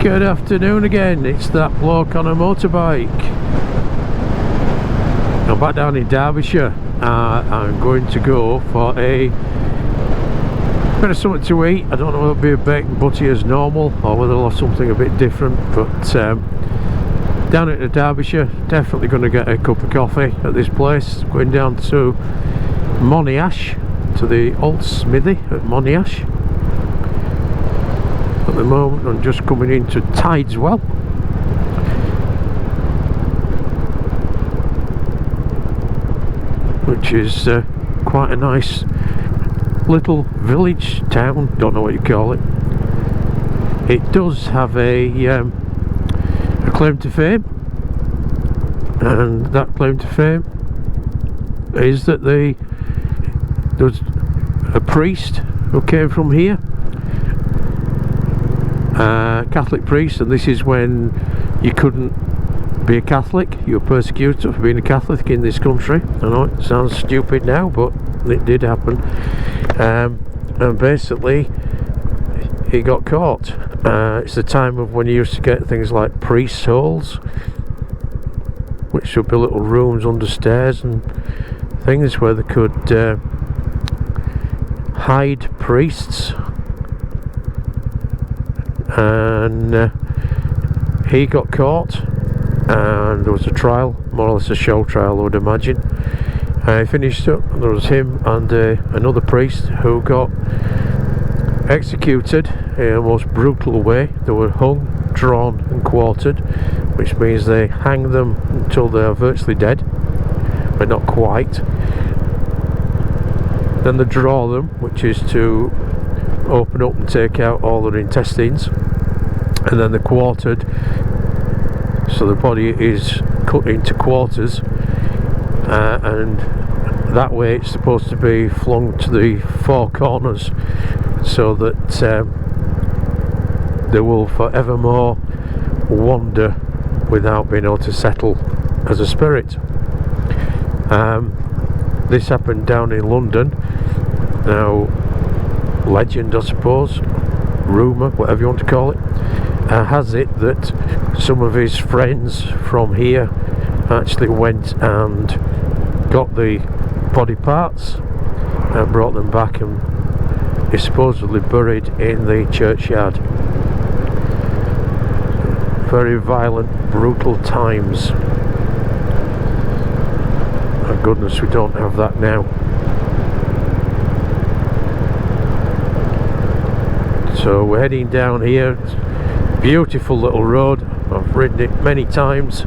Good afternoon again, it's that bloke on a motorbike. I'm back down in Derbyshire. I'm going to go for a bit of something to eat. I don't know whether it'll be a baked butty as normal or whether I'll have something a bit different, but down into Derbyshire, definitely going to get a cup of coffee at this place. Going down to Monyash, to the Old Smithy at Monyash. At the moment I'm just coming into Tideswell, which is quite a nice little village town, don't know what you call it. It does have a claim to fame, and that claim to fame is that there was a priest who came from here, Catholic priest, and this is when you couldn't be a Catholic, you were persecuted for being a Catholic in this country. I know it sounds stupid now, but it did happen. And basically he got caught. It's the time of when you used to get things like priest's holes, which would be little rooms under stairs and things where they could hide priests. And he got caught, and there was a trial, more or less a show trial I would imagine. He finished up, and there was him and another priest who got executed in a most brutal way. They were hung, drawn and quartered, which means they hang them until they are virtually dead, but not quite. Then they draw them, which is to open up and take out all their intestines, and then they're quartered, so the body is cut into quarters, and that way it's supposed to be flung to the four corners, so that they will forevermore wander without being able to settle as a spirit. This happened down in London. Now, legend, I suppose, rumour, whatever you want to call it, has it that some of his friends from here actually went and got the body parts and brought them back, and is supposedly buried in the churchyard. Very violent, brutal times. Thank goodness we don't have that now. So we're heading down here. It's a beautiful little road. I've ridden it many times.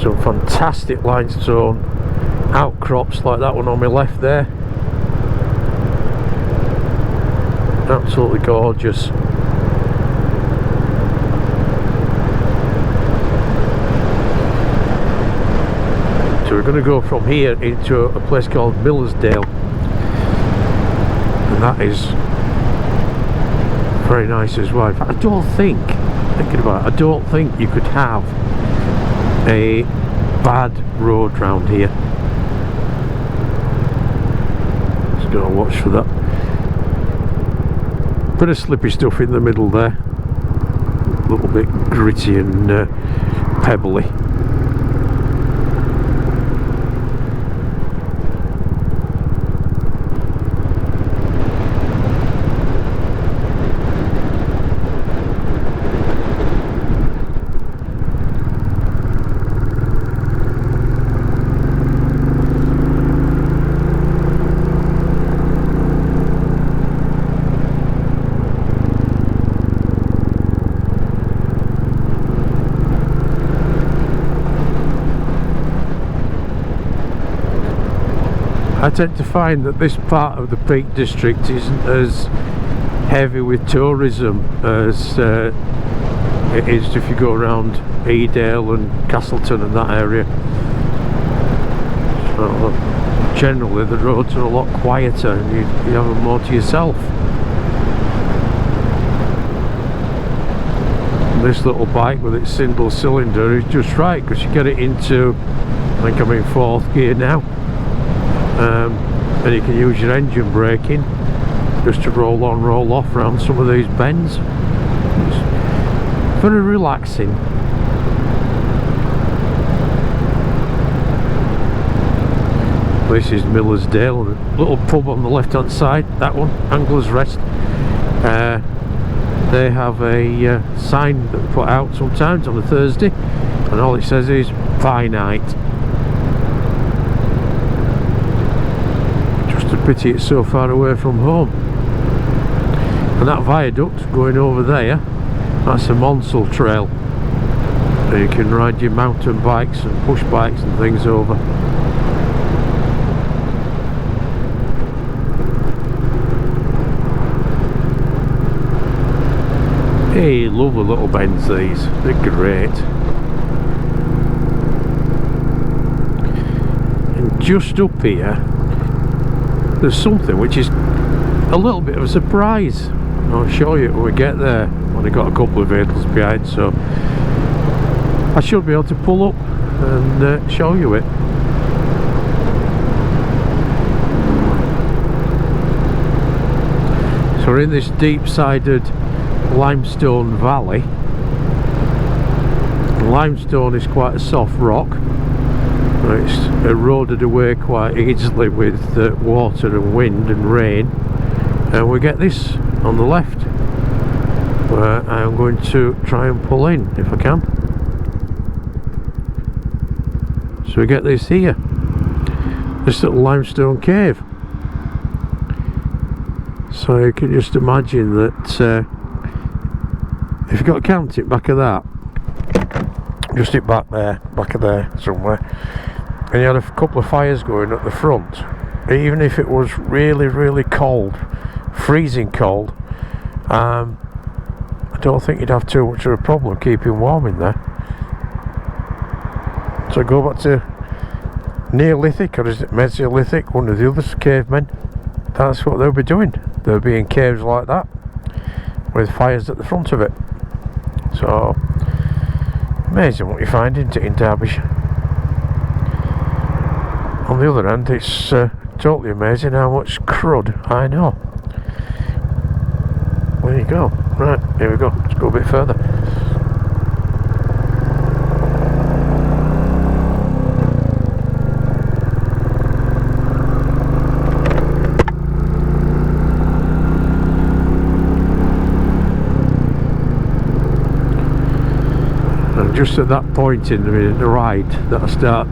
Some fantastic limestone outcrops like that one on my left there. Absolutely gorgeous. So we're going to go from here into a place called Millersdale. And that is very nice as well. I don't think, thinking about it, I don't think you could have a bad road round here. Just gotta watch for that. Bit of slippy stuff in the middle there. A little bit gritty and pebbly. I tend to find that this part of the Peak District isn't as heavy with tourism as it is if you go around Edale and Castleton and that area. So generally the roads are a lot quieter and you have them more to yourself. And this little bike with its single cylinder is just right, because you get it into, I think I'm in 4th gear now. And you can use your engine braking just to roll on, roll off around some of these bends. It's very relaxing. This is Millersdale, a little pub on the left hand side, that one, Angler's Rest. They have a sign that we put out sometimes on a Thursday, and all it says is finite. Just a pity it's so far away from home. And that viaduct going over there, that's a Monsell trail. So you can ride your mountain bikes and push bikes and things over. Hey, lovely little bends these, they're great. And just up here, there's something which is a little bit of a surprise. I'll show you when we get there. I've only got a couple of vehicles behind, so I should be able to pull up and show you it. So we're in this deep-sided limestone valley. Limestone is quite a soft rock. It's eroded away quite easily with water and wind and rain, and we get this on the left where I'm going to try and pull in if I can. So we get this here, this little limestone cave. So you can just imagine that if you've got to count it back of that, just it back of there somewhere, and you had a couple of fires going at the front, even if it was really, really cold, freezing cold, I don't think you'd have too much of a problem keeping warm in there. So go back to Neolithic, or is it Mesolithic, one of the other cavemen, that's what they'll be doing. They'll be in caves like that with fires at the front of it. So amazing what you find in Derbyshire. On the other hand, it's totally amazing how much crud I know. There you go. Right, here we go. Let's go a bit further. Just at that point in the ride that I start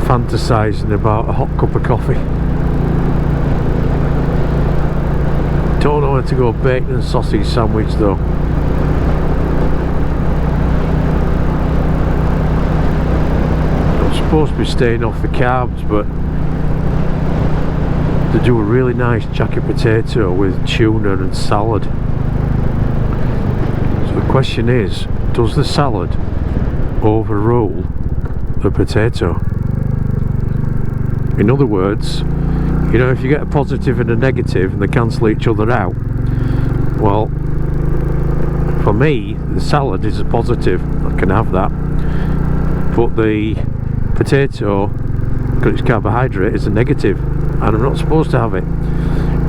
fantasising about a hot cup of coffee. Don't know where to go bacon and sausage sandwich though. I'm supposed to be staying off the carbs, but they do a really nice jacket potato with tuna and salad. So the question is, does the salad overrule the potato? In other words, you know, if you get a positive and a negative and they cancel each other out, well, for me the salad is a positive, I can have that, but the potato, because it's carbohydrate, is a negative and I'm not supposed to have it.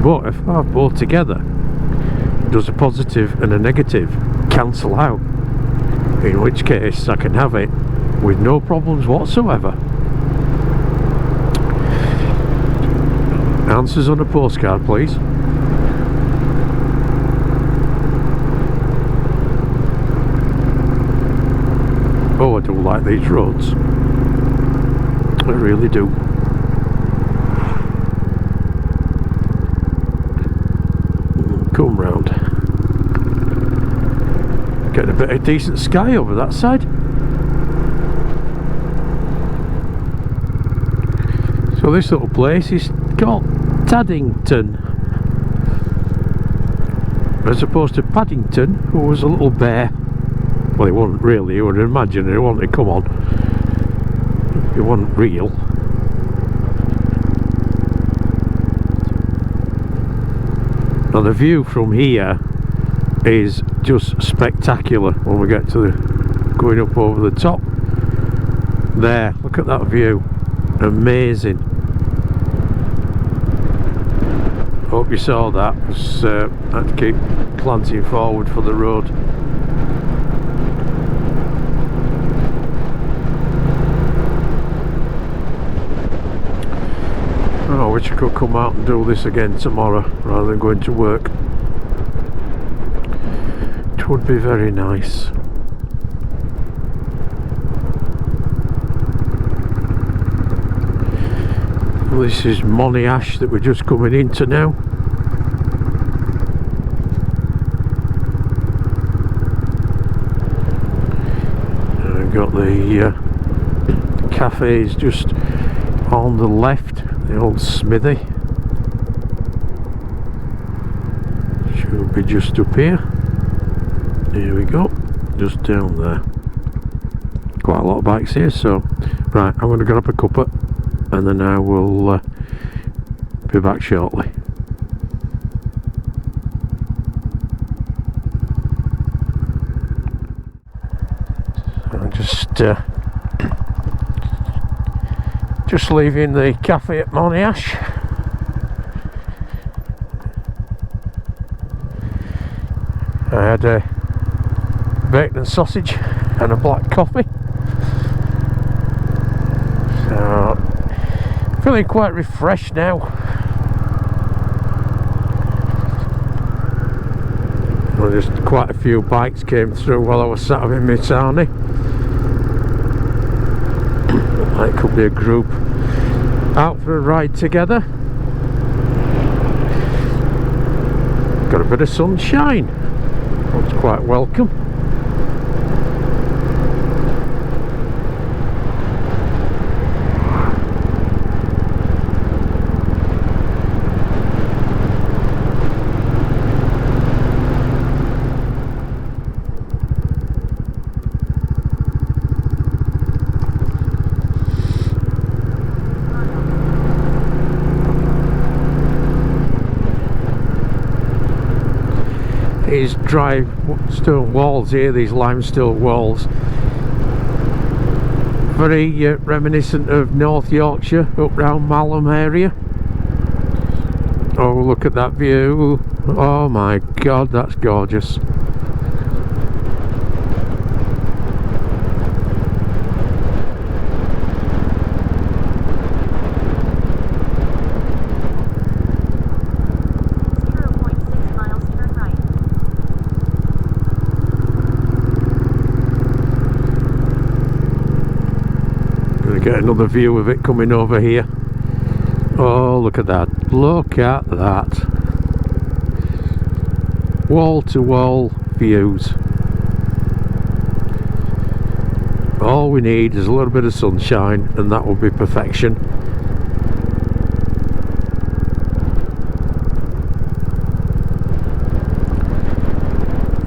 But if I have both together, does a positive and a negative cancel out? In which case I can have it with no problems whatsoever. Answers on a postcard, please. Oh, I do like these roads. I really do. Come round. Getting a bit of decent sky over that side. So this little place is called Taddington, as opposed to Paddington, who was a little bear. Well, he wasn't really, you would imagine, he wanted to come on. He wasn't real. Now the view from here is just spectacular when we get to going up over the top. There, look at that view, amazing. Hope you saw that, because I had to keep planting forward for the road. Oh, I wish I could come out and do this again tomorrow rather than going to work. It would be very nice. This is Monyash that we're just coming into now. And we've got the cafes just on the left, the Old Smithy. Should be just up here. Here we go, just down there. Quite a lot of bikes here, so right, I'm going to grab a cuppa and then I will be back shortly. I'm just leaving the cafe at Monyash. I had a bacon and sausage and a black coffee. So feeling quite refreshed now. Well, just quite a few bikes came through while I was sat in my tarny. That could be a group out for a ride together. Got a bit of sunshine. That's quite welcome. These dry stone walls here, these limestone walls, very reminiscent of North Yorkshire, up round Malham area. Oh, look at that view. Oh my god, that's gorgeous. Get another view of it coming over here. Oh, look at that. Look at that. Wall to wall views. All we need is a little bit of sunshine and that will be perfection.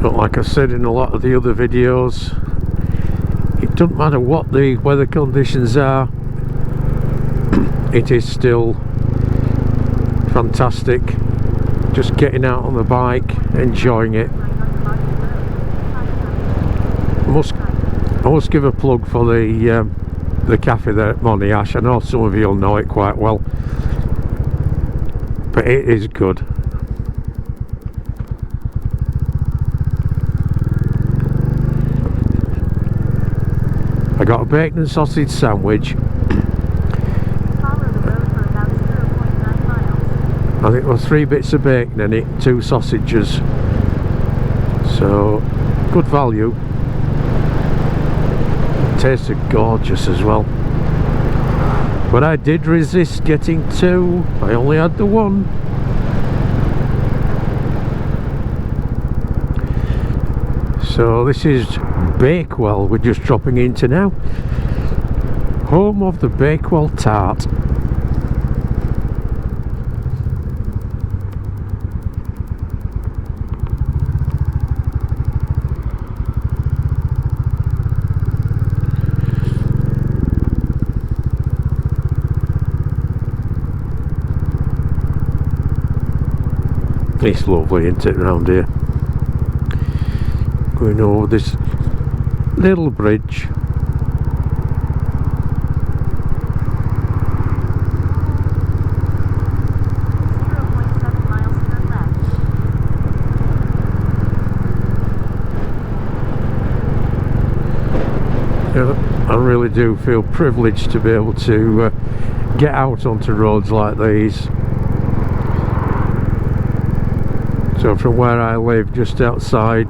But like I said in a lot of the other videos, it doesn't matter what the weather conditions are, it is still fantastic. Just getting out on the bike, enjoying it. I must give a plug for the cafe there at Monyash. I know some of you'll know it quite well, but it is good. I got a bacon and sausage sandwich. I think there were 3 bits of bacon in it, 2 sausages. So, good value. Tasted gorgeous as well. But I did resist getting 2. I only had the 1. So this is Bakewell we're just dropping into now. Home of the Bakewell tart. It's lovely, isn't it, round here? Going over this little bridge. really do feel privileged to be able to get out onto roads like these. So from where I live, just outside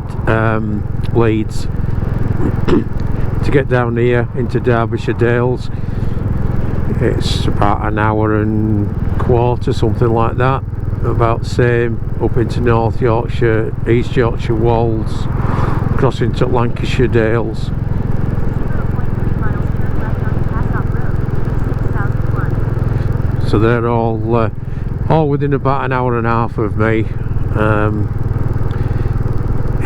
Leeds, to get down here into Derbyshire Dales, it's about an hour and a quarter, something like that. About same up into North Yorkshire, East Yorkshire Wolds, crossing to Lancashire Dales. So they're all within about an hour and a half of me.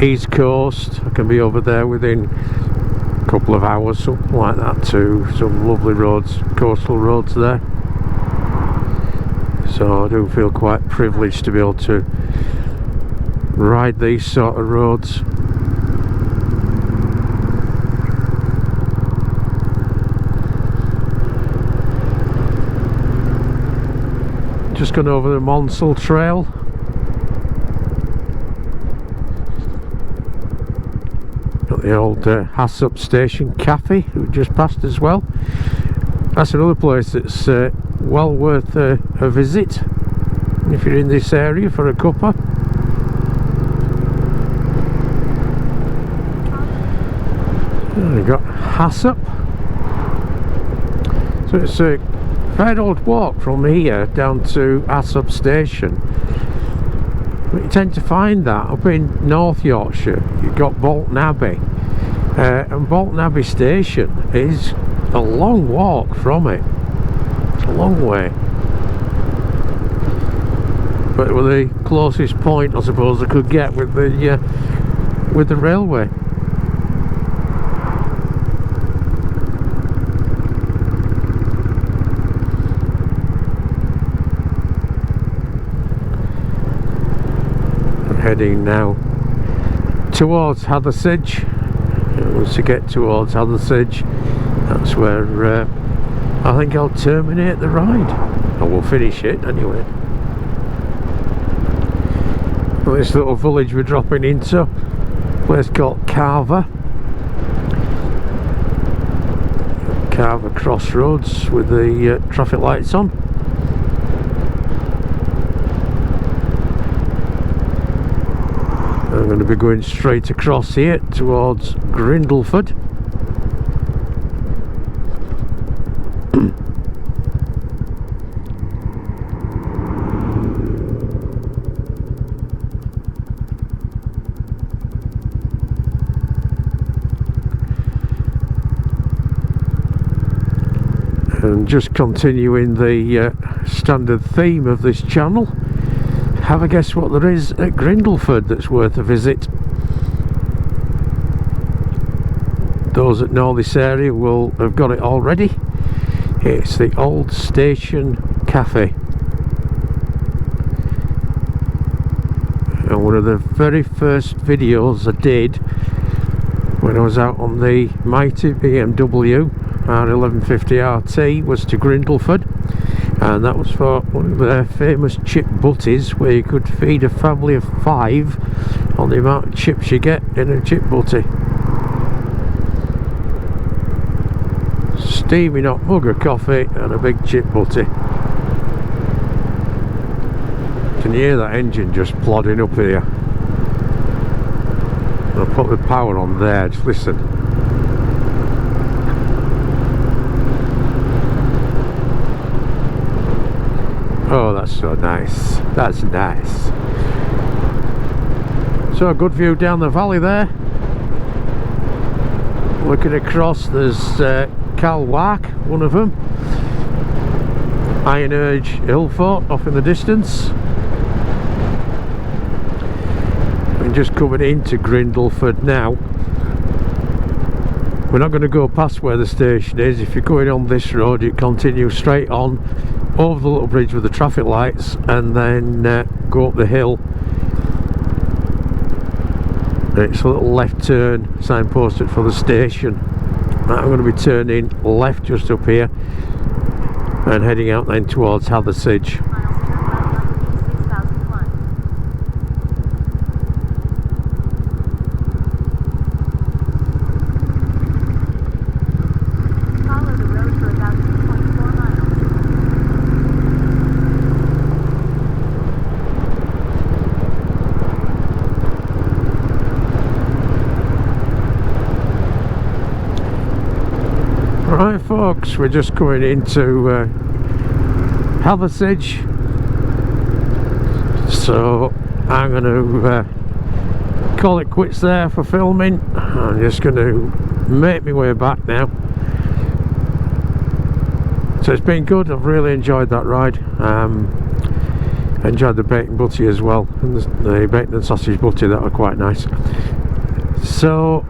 East Coast, I can be over there within a couple of hours, something like that too. Some lovely roads, coastal roads there. So I do feel quite privileged to be able to ride these sort of roads. Just gone over the Monsell Trail. Got the old Hassop Station Cafe we just passed as well. That's another place that's well worth a visit if you're in this area for a cuppa. We've got Hassop. So it's a fair old walk from here down to Hassop Station. But you tend to find that up in North Yorkshire. You've got Bolton Abbey, and Bolton Abbey Station is a long walk from it. It's a long way, but with the closest point I suppose I could get with the railway. I'm heading now towards Hathersedge. Once you get towards Hathersedge, that's where I think I'll terminate the ride. I will finish it anyway. Well, this little village we're dropping into, a place called Carver Crossroads with the traffic lights on. I'm going to be going straight across here towards Grindleford. And just continuing the standard theme of this channel, have a guess what there is at Grindleford that's worth a visit. Those that know this area will have got it already. It's the Old Station Cafe, and one of the very first videos I did when I was out on the mighty BMW R1150 RT was to Grindleford, and that was for one of their famous chip butties, where you could feed a family of 5 on the amount of chips you get in a chip butty. Steaming hot mug of coffee and a big chip butty. Can you hear that engine just plodding up here? I'll put the power on there, just listen. Oh, that's so nice. That's nice. So a good view down the valley there. Looking across, there's Calwark, one of them. Iron Urge Hillfort off in the distance. And just coming into Grindleford now. We're not going to go past where the station is. If you're going on this road, you continue straight on over the little bridge with the traffic lights, and then go up the hill. It's a little left turn signposted for the station. I'm going to be turning left just up here and heading out then towards Hathersedge. folks, we're just coming into Hathersage, so I'm going to call it quits there for filming. I'm just going to make my way back now. So it's been good, I've really enjoyed that ride. Enjoyed the bacon butty as well, and the bacon and sausage butty, that were quite nice. So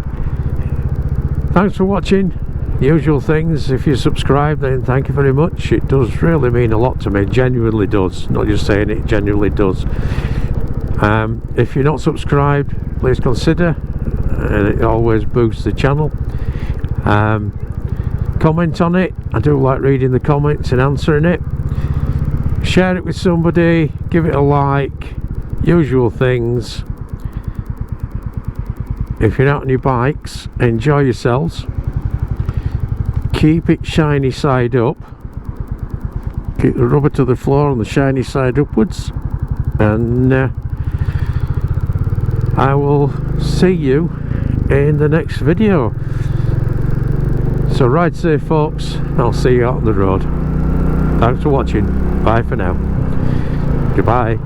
thanks for watching. Usual things, if you subscribe then thank you very much, it does really mean a lot to me, genuinely does, not just saying it, genuinely does. If you're not subscribed, please consider, and it always boosts the channel. Comment on it, I do like reading the comments and answering it. Share it with somebody, give it a like, usual things. If you're out on your bikes, enjoy yourselves. Keep it shiny side up. Keep the rubber to the floor on the shiny side upwards. And I will see you in the next video. So ride safe folks, I'll see you out on the road. Thanks for watching, bye for now, goodbye.